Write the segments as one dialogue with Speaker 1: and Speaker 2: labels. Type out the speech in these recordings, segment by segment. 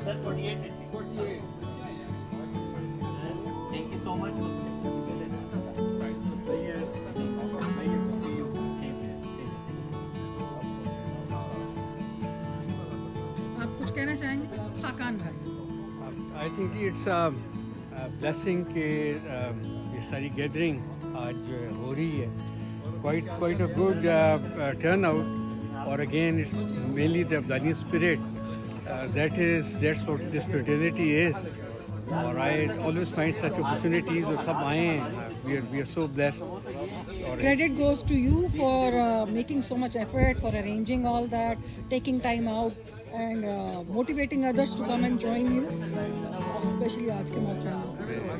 Speaker 1: Sir, 48. 48. Thank you so much.
Speaker 2: आप कुछ कहना चाहेंगे खाकान भाई?
Speaker 3: I think ji it's blessing कि ये सारी गैदरिंग आज हो रही है. Quite a good turnout. Or again, it's mainly the Afghani spirit. That's what this fraternity is. Or I always find such opportunities. और सब आए हैं. We are so blessed. और
Speaker 2: Credit goes to you for making so much effort, for arranging all that, taking time out and motivating others to come and join you, especially आज के मौसम में.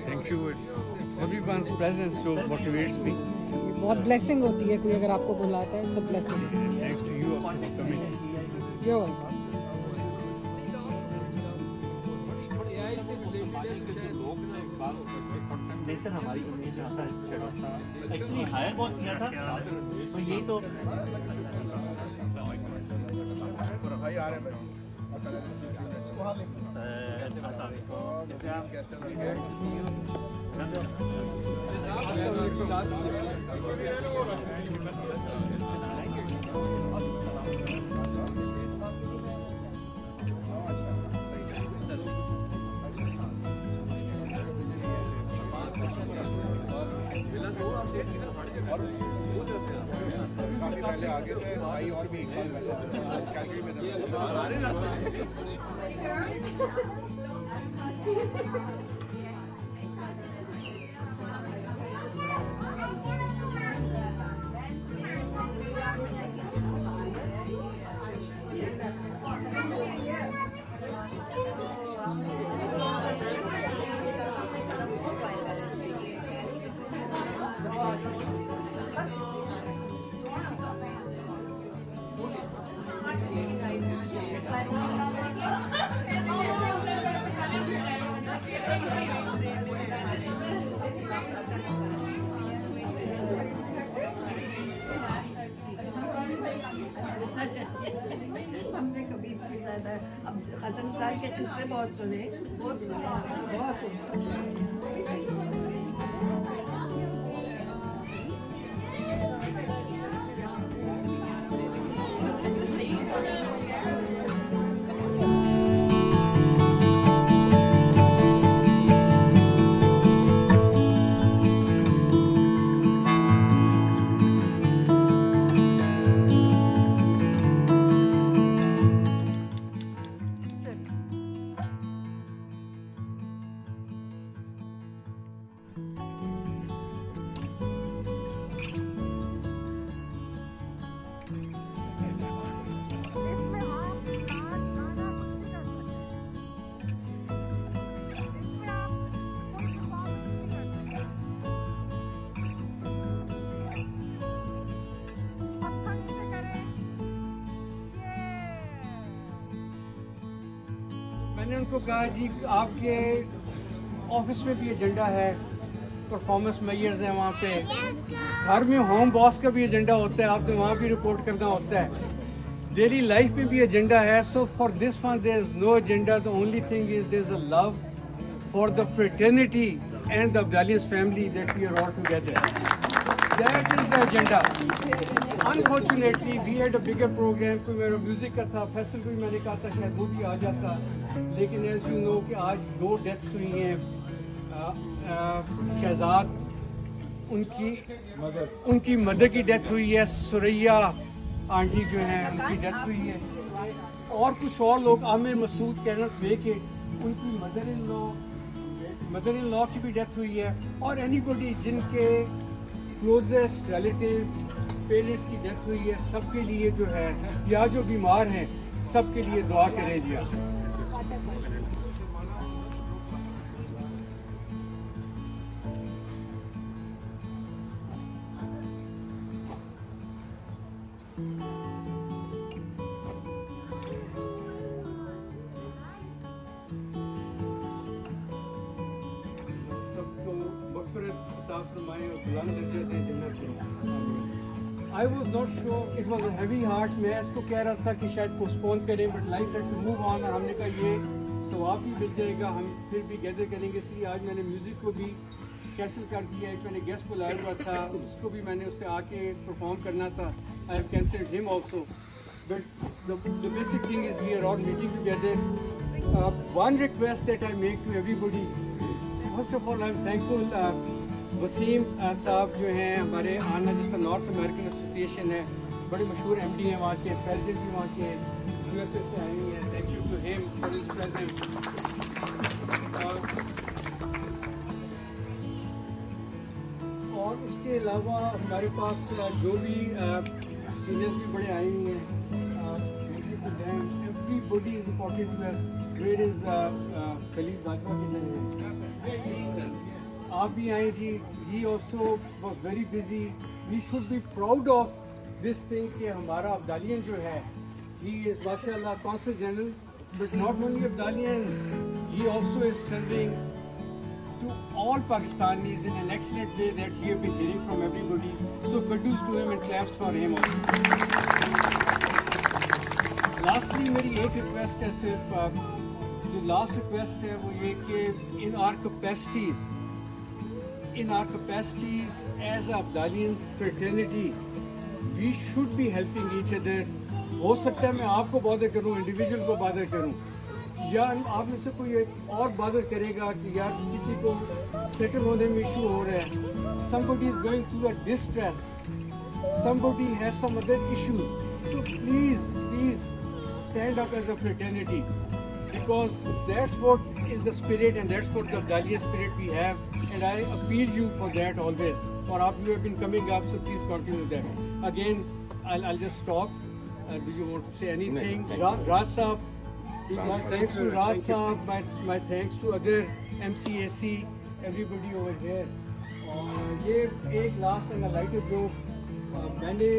Speaker 3: thank you. It's everyone's presence so motivates me.
Speaker 2: बहुत blessing होती है कोई अगर आपको बुलाता है. It's a blessing.
Speaker 3: Thanks to you also for coming.
Speaker 2: You're welcome.
Speaker 1: नहीं सर, हमारी इमेज ऐसा एक्चुअली हायर बहुत किया था, तो यही तो
Speaker 4: पहले आगे थे भाई और भी एक साल कैलगरी में
Speaker 5: हमने कभी इतनी ज्यादा अब खजनदार के किस्से बहुत सुने, बहुत सुने.
Speaker 3: मैंने उनको कहा जी आपके ऑफिस में भी एजेंडा है, परफॉर्मेंस मेजर्स हैं वहाँ पे, घर में होम बॉस का भी एजेंडा होता है, आपने वहाँ भी रिपोर्ट करना होता है, डेली लाइफ में भी एजेंडा है. So for this one there is no agenda. The only thing is there is a love for the fraternity and the various family that we are all together. That is the agenda. Unfortunately we had a bigger programme. कोई मेरा music का था, फैसल को भी मैंने कहा था शायद वो भी आ जाता, लेकिन एज यू नो कि आज 2 डेथ्स हुई हैं. शहजाद उनकी मदर की डेथ हुई है, सुरैया आंटी जो हैं उनकी डेथ हुई है, और कुछ और लोग आमिर मसूद कैनट वे के उनकी मदर इन लॉ की भी डेथ हुई है, और एनीबॉडी जिनके क्लोजेस्ट रिलेटिव पेरेंट्स की डेथ हुई है सबके लिए जो है, या जो बीमार हैं सबके लिए दुआ करें जी आप। सबको मग़फ़िरत अता फरमाए और बुलंद दर्जे दे जन्नत में। I was not sure, it was a heavy heart। मैं इसको कह रहा था कि शायद पोस्टपोन करें, but life had to move on. और हमने कहा ये सवाब भी मिल जाएगा, हम फिर भी गैदर करेंगे, इसलिए आज मैंने म्यूज़िक को भी कैंसिल कर दिया। एक मैंने गेस्ट बुलाया हुआ था, उसको भी मैंने उससे आके परफॉर्म करना था। I have cancelled him also, but the basic thing is we are all meeting together. One request that I make to everybody, first of all I am thankful Wasim sahab जो हैं हमारे आना, जिसका नॉर्थ अमेरिकन एसोसिएशन है, बड़े मशहूर MD हैं वहाँ के, प्रेसिडेंट भी वहाँ के हैं, यूएसए से आए हुए हैं। Thank you to him for his presence. और उसके अलावा हमारे पास जो भी सीनियर्स भी बड़े आए हुए हैं, everybody is important to us. Where is Khalil Bajwa किधर है? आप भी आए जी। He also was very busy. We should be proud of this thing कि हमारा अब्दालियन जो है, ही इज़ माशाल्लाह consul general, but not only Abdalian, he also is serving to all Pakistanis in an excellent way that we have been hearing from everybody. So kudos to him and claps for him also. Lastly, मेरी एक request है सिर्फ, जो last request है वो ये कि in our capacities as a Abdalian fraternity, we should be helping each other. हो सकता है मैं आपको बॉदर करूं, इंडिविजुअल को बॉदर करूं, या आप में से कोई एक और बॉदर करेगा कि यार किसी को सेटल होने में इशू हो रहा है, somebody is going through a distress, somebody has some other issues, so please stand up as a fraternity, because that's what is the spirit and that's what the Abdaliya spirit we have, and I appeal you for that always. For you have been coming up, so please continue that. Again, I'll just stop. Do you want to say anything? Raj Saab, my thanks to Raj Saab, my thanks to other MCAC, everybody over here. और ये एक last and lighter जो मैंने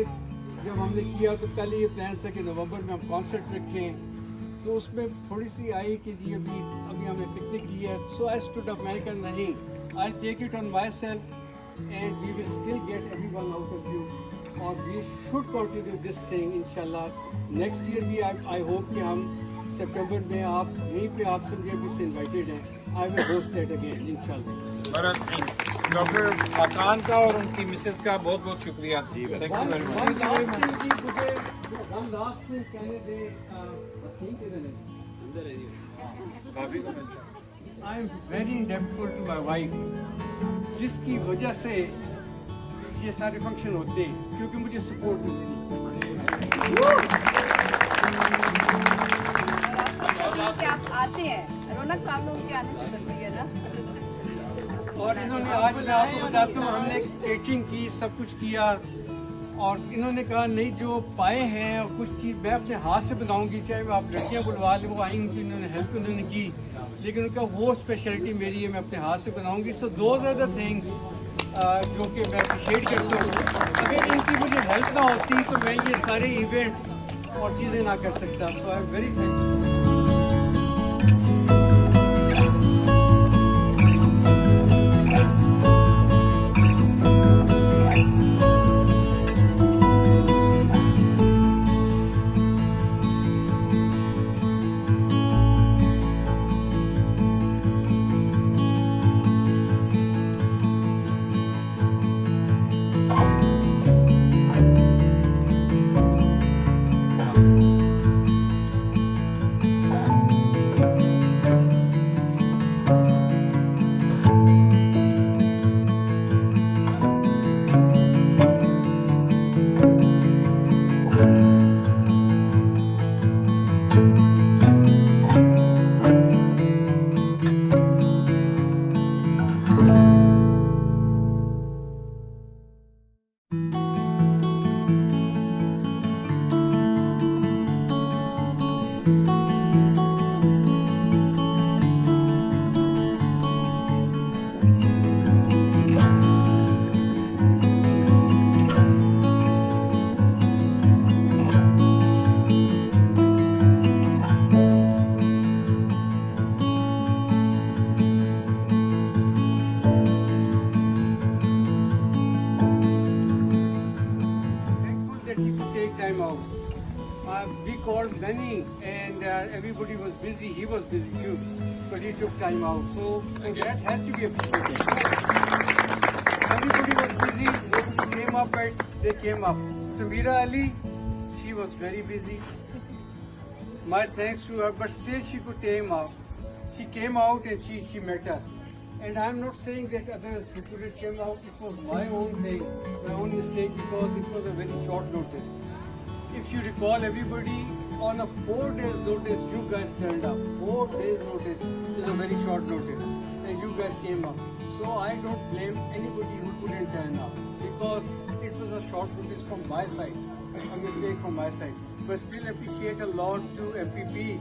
Speaker 3: जब हमने किया तो कल ये प्लान था कि नवंबर में हम कॉन्सर्ट रखें, तो उसमें थोड़ी सी आई कि जी अभी हमें पिकनिक की है, सो आई स्टूड अप, मैंने कहा नहीं, I take it on my self and we will still get everyone out of you, और we should continue this thing इंशाल्लाह। नेक्स्ट ईयर भी आई होप कि हम सितंबर में आप यहीं पे आप समझे भी से इन्वाइटेड हैं, I will host that again इंशाल्लाह।
Speaker 4: डॉक्टर खान का और उनकी मिसेस का बहुत बहुत शुक्रिया। Thank you very much.
Speaker 3: One last thing कहने दे, वसीम किधर है?
Speaker 4: भाभी को miss
Speaker 3: I am very indebted to my wife, जिसकी वजह से ये सारे फंक्शन होते हैं, क्योंकि मुझे सपोर्ट मिलती
Speaker 6: आप आते हैं, रौनक तो आप लोगों के आने से चल रही है ना।
Speaker 3: और इन्होंने आज मैं आपको बताता हूँ, हमने केटरिंग की, सब कुछ किया, और इन्होंने कहा नहीं जो पाए हैं और कुछ चीज़ मैं अपने हाथ से बनाऊंगी, चाहे वो आप लड़कियाँ बुलवा लें, वो आई उनकी इन्होंने हेल्प उन्होंने की, लेकिन उनका वो स्पेशलिटी मेरी है, मैं अपने हाथ से बनाऊंगी। So those are the things जो कि मैं अप्रिशिएट करता हूँ। अगर इनकी मुझे हेल्प ना होती तो मैं ये सारे इवेंट्स और चीज़ें ना कर सकता। So I am very thankful. that he could take time out. We called many and everybody was busy. He was busy too, but he took time out. So that has to be appreciated. Everybody was busy. Nobody came up, right? They came up. Samira Ali, she was very busy. My thanks to her, but still she could came out. She came out and she met us. And I'm not saying that others who couldn't came out. It was my own thing, my own mistake because it was a very short notice. If you recall, everybody on a 4 days notice, you guys turned up. 4 days notice is a very short notice, and you guys came up. So I don't blame anybody who couldn't turn up because it was a short notice from my side, a mistake from my side. But still appreciate a lot to MPP,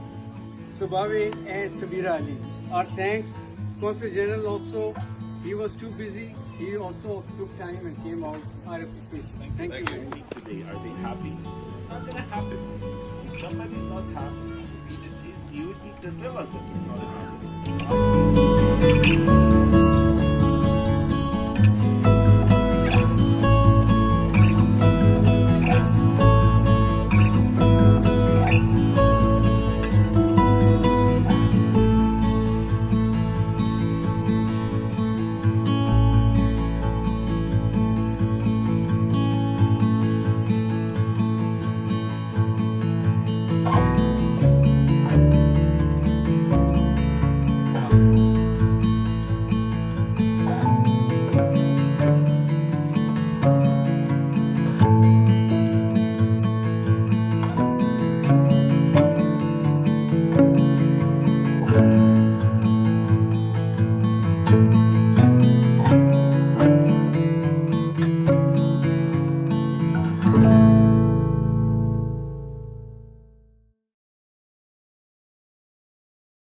Speaker 3: Subawe and Samira Ali. Our thanks. Consul General also, he was too busy. He also took time and came out. Our appreciation. Thank you.
Speaker 7: Today, are they happy? It's not gonna happen. If somebody's not happy, it's his duty to tell us that he's not happy.